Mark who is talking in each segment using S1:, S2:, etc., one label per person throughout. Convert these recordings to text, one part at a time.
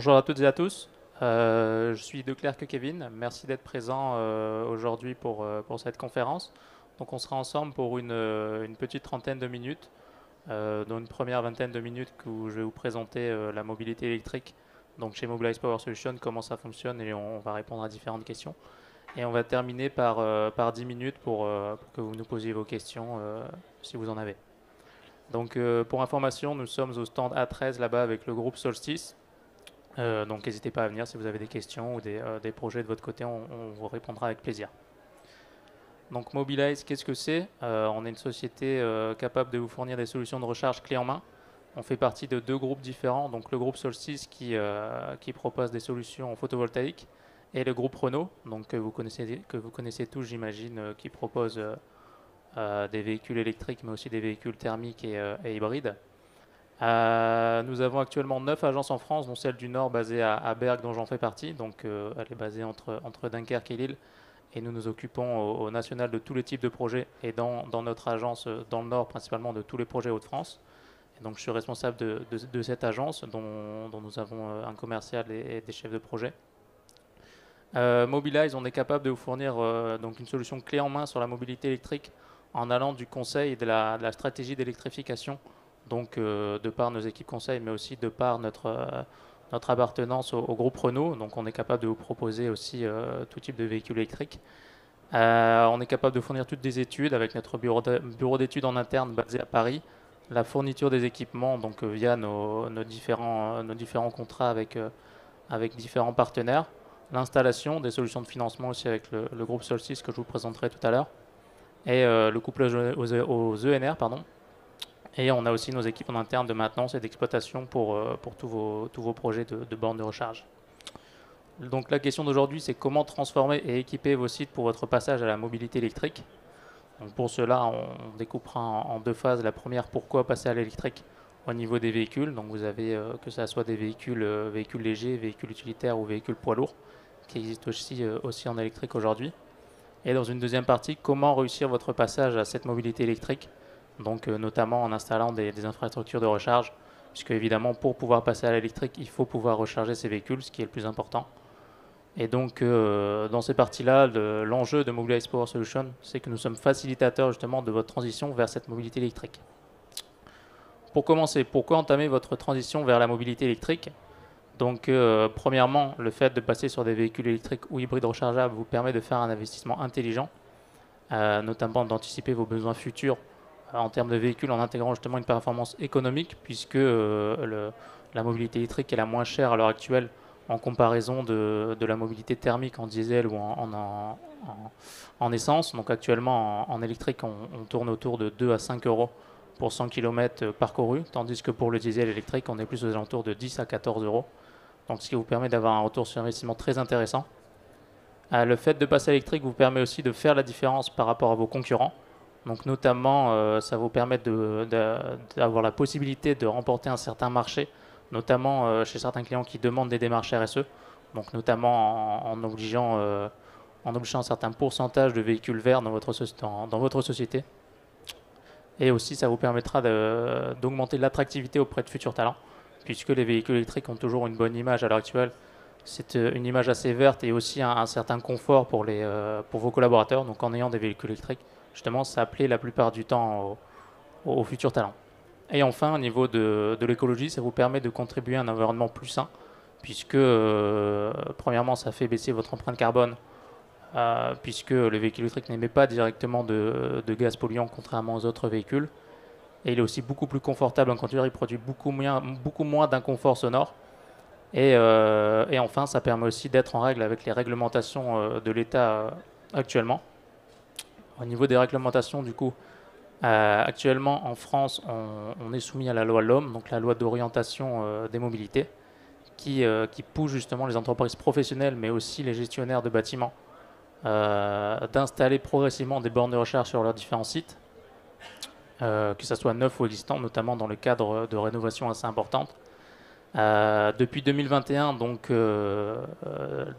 S1: Bonjour à toutes et à tous. Je suis De Clercq Kevin. Merci d'être présent aujourd'hui pour cette conférence. Donc on sera ensemble pour une petite trentaine de minutes, dans une première vingtaine de minutes où je vais vous présenter la mobilité électrique. Donc chez Mobilize Power Solutions, comment ça fonctionne et on va répondre à différentes questions. Et on va terminer par 10 minutes pour que vous nous posiez vos questions si vous en avez. Donc pour information, nous sommes au stand A13 là-bas avec le groupe Solstice. Donc n'hésitez pas à venir si vous avez des questions ou des projets de votre côté, on vous répondra avec plaisir. Donc Mobilize, qu'est-ce que c'est? On est une société capable de vous fournir des solutions de recharge clé en main. On fait partie de deux groupes différents, donc le groupe Solstice qui propose des solutions photovoltaïques et le groupe Renault, donc que vous connaissez tous j'imagine, qui propose des véhicules électriques mais aussi des véhicules thermiques et hybrides. Nous avons actuellement 9 agences en France, dont celle du Nord basée à Berck, dont j'en fais partie. Donc elle est basée entre Dunkerque et Lille. Et nous nous occupons au national de tous les types de projets et dans notre agence dans le Nord principalement de tous les projets Hauts-de-France. Et donc je suis responsable de cette agence dont nous avons un commercial et des chefs de projet. Mobilize, on est capable de vous fournir donc une solution clé en main sur la mobilité électrique en allant du conseil et de la stratégie d'électrification, donc de par nos équipes conseils, mais aussi de par notre appartenance au groupe Renault. Donc on est capable de vous proposer aussi tout type de véhicules électriques. On est capable de fournir toutes des études avec notre bureau d'études en interne basé à Paris, la fourniture des équipements donc via nos différents contrats avec différents partenaires, l'installation des solutions de financement aussi avec le groupe Solstice que je vous présenterai tout à l'heure, et le couplage aux ENR, pardon. Et on a aussi nos équipes en interne de maintenance et d'exploitation pour tous vos projets de bornes de recharge. Donc la question d'aujourd'hui, c'est comment transformer et équiper vos sites pour votre passage à la mobilité électrique. Donc pour cela, on découpera en deux phases. La première, pourquoi passer à l'électrique au niveau des véhicules. Donc vous avez que ce soit des véhicules légers, véhicules utilitaires ou véhicules poids lourds, qui existent aussi en électrique aujourd'hui. Et dans une deuxième partie, comment réussir votre passage à cette mobilité électrique, donc notamment en installant des infrastructures de recharge, puisque évidemment pour pouvoir passer à l'électrique, il faut pouvoir recharger ses véhicules, ce qui est le plus important. Et donc dans ces parties-là, l'enjeu de Mobilize Power Solutions, c'est que nous sommes facilitateurs justement de votre transition vers cette mobilité électrique. Pour commencer, pourquoi entamer votre transition vers la mobilité électrique? Donc premièrement, le fait de passer sur des véhicules électriques ou hybrides rechargeables vous permet de faire un investissement intelligent, notamment d'anticiper vos besoins futurs en termes de véhicules en intégrant justement une performance économique, puisque la mobilité électrique est la moins chère à l'heure actuelle en comparaison de la mobilité thermique en diesel ou en essence. Donc actuellement en électrique on tourne autour de 2 à 5 euros pour 100 km parcourus, tandis que pour le diesel électrique on est plus aux alentours de 10 à 14 euros. Donc ce qui vous permet d'avoir un retour sur investissement très intéressant. Le fait de passer à l'électrique vous permet aussi de faire la différence par rapport à vos concurrents. Donc notamment, ça vous permet d'avoir la possibilité de remporter un certain marché, notamment chez certains clients qui demandent des démarches RSE, donc notamment en obligeant un certain pourcentage de véhicules verts dans votre société. Et aussi, ça vous permettra d'augmenter l'attractivité auprès de futurs talents, puisque les véhicules électriques ont toujours une bonne image à l'heure actuelle. C'est une image assez verte et aussi un certain confort pour vos collaborateurs. Donc en ayant des véhicules électriques, justement, ça plaît la plupart du temps aux futurs talents. Et enfin, au niveau de l'écologie, ça vous permet de contribuer à un environnement plus sain, puisque premièrement, ça fait baisser votre empreinte carbone, puisque le véhicule électrique n'émet pas directement de gaz polluants, contrairement aux autres véhicules. Et il est aussi beaucoup plus confortable en conduire, il produit beaucoup moins d'inconfort sonore. Et enfin, ça permet aussi d'être en règle avec les réglementations de l'État actuellement. Au niveau des réglementations, du coup, actuellement en France, on est soumis à la loi LOM, donc la loi d'orientation des mobilités, qui pousse justement les entreprises professionnelles, mais aussi les gestionnaires de bâtiments, d'installer progressivement des bornes de recharge sur leurs différents sites, que ce soit neuf ou existant, notamment dans le cadre de rénovation assez importante. Depuis 2021, donc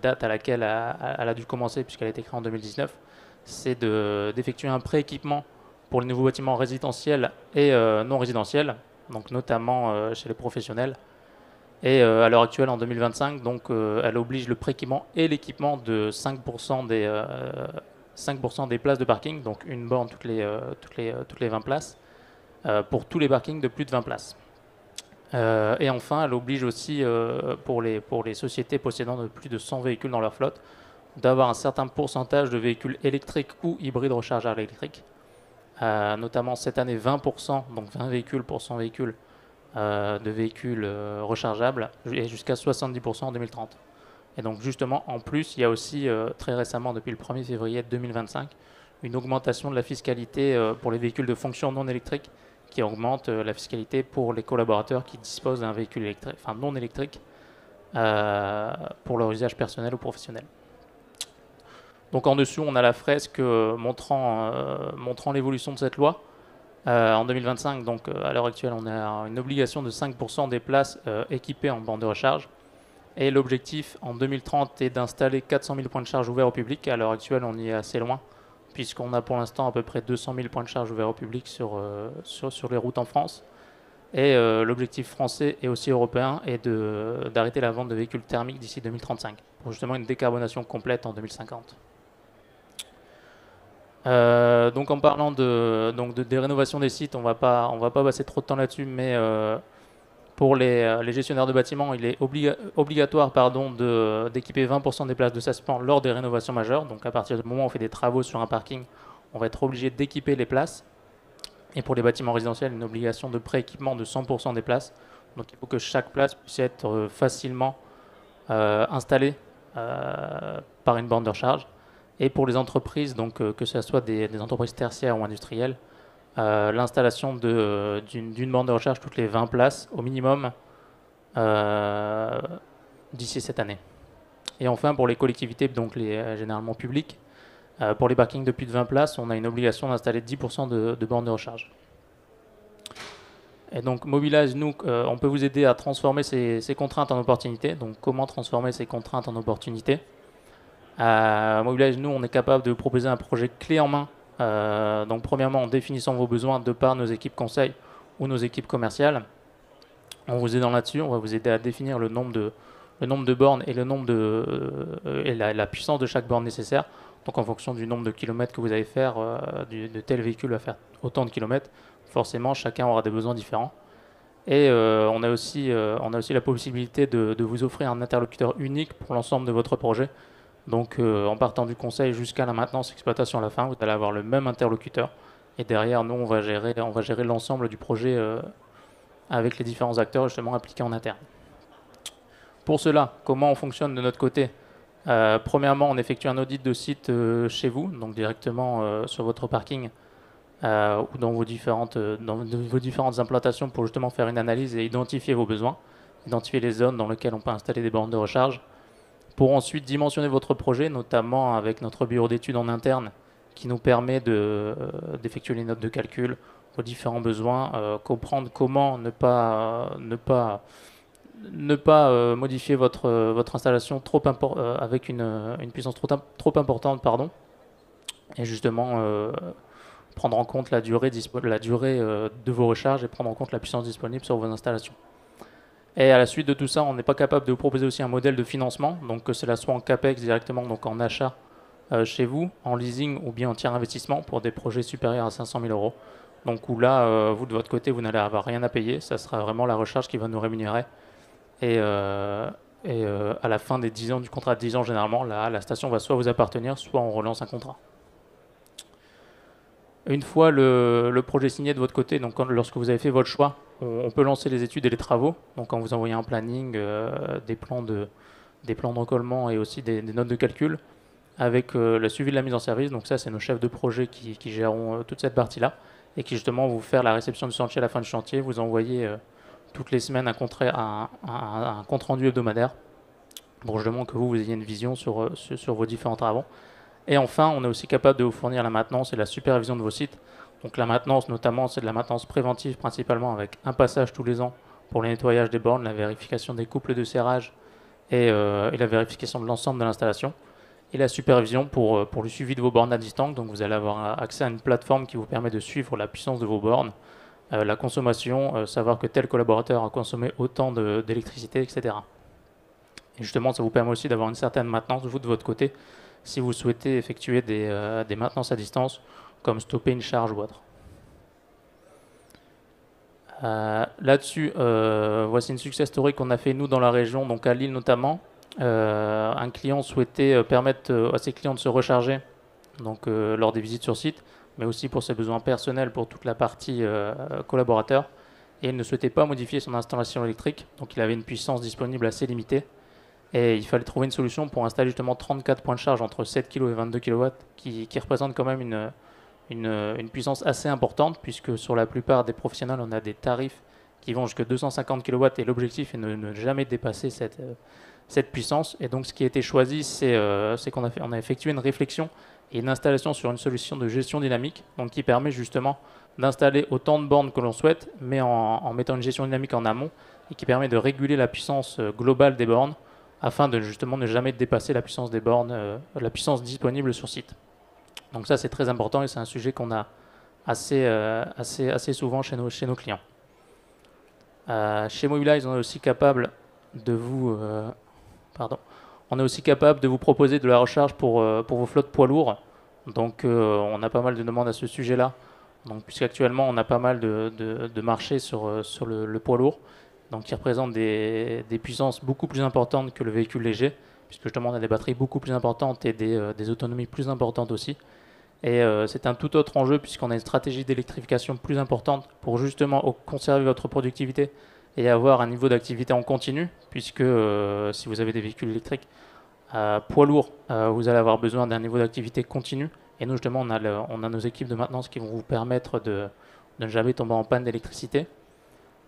S1: date à laquelle elle a dû commencer puisqu'elle a été créée en 2019, c'est d'effectuer un pré-équipement pour les nouveaux bâtiments résidentiels et non résidentiels, donc notamment chez les professionnels. Et à l'heure actuelle, en 2025, donc, elle oblige le pré-équipement et l'équipement de 5% 5% des places de parking, donc une borne toutes les 20 places, pour tous les parkings de plus de 20 places. Et enfin, elle oblige aussi pour les sociétés possédant de plus de 100 véhicules dans leur flotte d'avoir un certain pourcentage de véhicules électriques ou hybrides rechargeables électriques. Notamment cette année 20%, donc 20 véhicules pour 100 véhicules de véhicules rechargeables, et jusqu'à 70% en 2030. Et donc justement, en plus, il y a aussi très récemment, depuis le 1er février 2025, une augmentation de la fiscalité pour les véhicules de fonction non électrique, qui augmente la fiscalité pour les collaborateurs qui disposent d'un véhicule électrique, enfin non électrique, pour leur usage personnel ou professionnel. Donc en dessous, on a la fresque montrant l'évolution de cette loi. En 2025, donc à l'heure actuelle, on a une obligation de 5% des places équipées en borne de recharge. Et l'objectif en 2030 est d'installer 400 000 points de charge ouverts au public. À l'heure actuelle, on y est assez loin, puisqu'on a pour l'instant à peu près 200 000 points de charge ouverts au public sur les routes en France. Et l'objectif français et aussi européen est d'arrêter la vente de véhicules thermiques d'ici 2035, pour justement une décarbonation complète en 2050. Donc en parlant des rénovations des sites, on va pas passer trop de temps là-dessus, mais pour les gestionnaires de bâtiments, il est obligatoire d'équiper 20% des places de stationnement lors des rénovations majeures. Donc à partir du moment où on fait des travaux sur un parking, on va être obligé d'équiper les places. Et pour les bâtiments résidentiels, une obligation de pré-équipement de 100% des places. Donc il faut que chaque place puisse être facilement installée par une borne de recharge. Et pour les entreprises, donc que ce soit des entreprises tertiaires ou industrielles, l'installation d'une borne de recharge toutes les 20 places au minimum d'ici cette année. Et enfin, pour les collectivités, donc généralement publiques, pour les parkings de plus de 20 places, on a une obligation d'installer 10% de bornes de recharge. Et donc Mobilize, nous, on peut vous aider à transformer ces contraintes en opportunités. Donc comment transformer ces contraintes en opportunités? Mobilize, nous, on est capable de vous proposer un projet clé en main. Donc premièrement, en définissant vos besoins de par nos équipes conseil ou nos équipes commerciales. On vous aide là-dessus, on va vous aider à définir le nombre de bornes et la puissance de chaque borne nécessaire. Donc en fonction du nombre de kilomètres que vous allez faire, de tel véhicule va faire autant de kilomètres, forcément chacun aura des besoins différents. Et on a aussi la possibilité de vous offrir un interlocuteur unique pour l'ensemble de votre projet. Donc en partant du conseil jusqu'à la maintenance, exploitation à la fin, vous allez avoir le même interlocuteur. Et derrière, nous, on va gérer l'ensemble du projet avec les différents acteurs justement impliqués en interne. Pour cela, comment on fonctionne de notre côté? Premièrement, on effectue un audit de site chez vous, donc directement sur votre parking ou dans vos différentes implantations pour justement faire une analyse et identifier vos besoins, identifier les zones dans lesquelles on peut installer des bornes de recharge, pour ensuite dimensionner votre projet, notamment avec notre bureau d'études en interne qui nous permet d'effectuer les notes de calcul, vos différents besoins, comprendre comment ne pas modifier votre installation avec une puissance trop importante, pardon, et justement prendre en compte la durée de vos recharges et prendre en compte la puissance disponible sur vos installations. Et à la suite de tout ça, on n'est pas capable de vous proposer aussi un modèle de financement, donc que cela soit en CAPEX directement, donc en achat chez vous, en leasing ou bien en tiers investissement pour des projets supérieurs à 500 000 euros. Donc où là, vous de votre côté, vous n'allez avoir rien à payer, ça sera vraiment la recharge qui va nous rémunérer. Et à la fin des 10 ans du contrat de 10 ans, généralement, la station va soit vous appartenir, soit on relance un contrat. Une fois le projet signé de votre côté, donc lorsque vous avez fait votre choix, on peut lancer les études et les travaux. Donc en vous envoyant un planning, des plans de recollement et aussi des notes de calcul avec le suivi de la mise en service. Donc ça, c'est nos chefs de projet qui géreront toute cette partie-là et qui justement vont vous faire la réception du chantier à la fin du chantier, vous envoyer toutes les semaines un compte rendu hebdomadaire pour justement que vous ayez une vision sur vos différents travaux. Et enfin, on est aussi capable de vous fournir la maintenance et la supervision de vos sites. Donc la maintenance, notamment, c'est de la maintenance préventive principalement avec un passage tous les ans pour le nettoyage des bornes, la vérification des couples de serrage et la vérification de l'ensemble de l'installation. Et la supervision pour le suivi de vos bornes à distance. Donc vous allez avoir accès à une plateforme qui vous permet de suivre la puissance de vos bornes la consommation, savoir que tel collaborateur a consommé autant d'électricité, etc. Et justement, ça vous permet aussi d'avoir une certaine maintenance, vous, de votre côté, si vous souhaitez effectuer des maintenances à distance, comme stopper une charge ou autre. Là-dessus, voici une success story qu'on a fait nous dans la région, donc à Lille notamment. Un client souhaitait permettre à ses clients de se recharger donc, lors des visites sur site, mais aussi pour ses besoins personnels pour toute la partie collaborateur. Et il ne souhaitait pas modifier son installation électrique, donc il avait une puissance disponible assez limitée. Et il fallait trouver une solution pour installer justement 34 points de charge entre 7 kg et 22 kW, qui représentent quand même une puissance assez importante, puisque sur la plupart des professionnels, on a des tarifs qui vont jusqu'à 250 kW, et l'objectif est de ne jamais dépasser cette puissance. Et donc ce qui a été choisi, c'est qu'on a effectué une réflexion et une installation sur une solution de gestion dynamique, donc qui permet justement d'installer autant de bornes que l'on souhaite, mais en mettant une gestion dynamique en amont, et qui permet de réguler la puissance globale des bornes, afin de justement ne jamais dépasser la puissance des bornes, la puissance disponible sur site. Donc ça c'est très important et c'est un sujet qu'on a assez souvent chez nos clients. Chez Mobilize, on est aussi capable de vous, on est aussi capable de vous proposer de la recharge pour vos flottes poids lourds. Donc on a pas mal de demandes à ce sujet-là. Donc puisqu'actuellement on a pas mal de marchés sur le poids lourd, donc qui représentent des puissances beaucoup plus importantes que le véhicule léger, puisque justement on a des batteries beaucoup plus importantes et des autonomies plus importantes aussi. Et c'est un tout autre enjeu puisqu'on a une stratégie d'électrification plus importante pour justement conserver votre productivité et avoir un niveau d'activité en continu, puisque si vous avez des véhicules électriques poids lourds, vous allez avoir besoin d'un niveau d'activité continu. Et nous justement on a nos équipes de maintenance qui vont vous permettre de ne jamais tomber en panne d'électricité.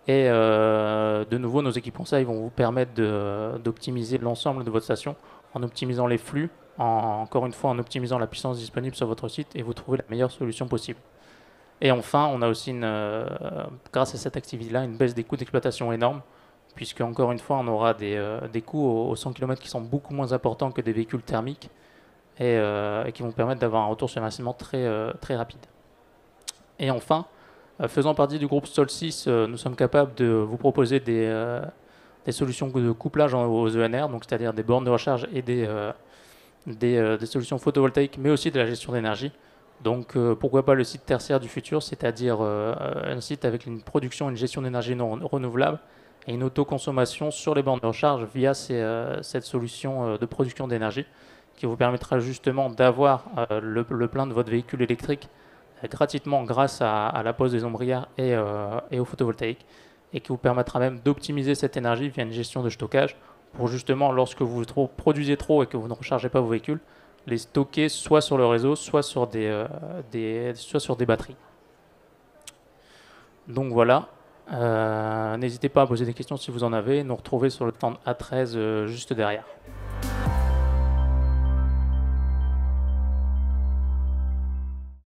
S1: Et de nouveau, nos équipes conseils vont vous permettre d'optimiser l'ensemble de votre station en optimisant les flux, encore une fois en optimisant la puissance disponible sur votre site, et vous trouvez la meilleure solution possible. Et enfin, on a aussi, grâce à cette activité-là, une baisse des coûts d'exploitation énorme, puisque encore une fois, on aura des coûts au 100 km qui sont beaucoup moins importants que des véhicules thermiques, et qui vont permettre d'avoir un retour sur investissement très rapide. Et enfin, faisant partie du groupe Solsys, nous sommes capables de vous proposer des solutions de couplage aux ENR, donc c'est-à-dire des bornes de recharge et des solutions photovoltaïques, mais aussi de la gestion d'énergie. Donc pourquoi pas le site tertiaire du futur, c'est-à-dire un site avec une production et une gestion d'énergie non renouvelable et une autoconsommation sur les bornes de recharge via cette solution de production d'énergie qui vous permettra justement d'avoir le plein de votre véhicule électrique gratuitement grâce à la pose des ombrières et au photovoltaïque, et qui vous permettra même d'optimiser cette énergie via une gestion de stockage pour justement, lorsque vous produisez trop et que vous ne rechargez pas vos véhicules, les stocker soit sur le réseau, soit sur des batteries. Donc voilà, n'hésitez pas à poser des questions si vous en avez, nous retrouver sur le stand A13 juste derrière.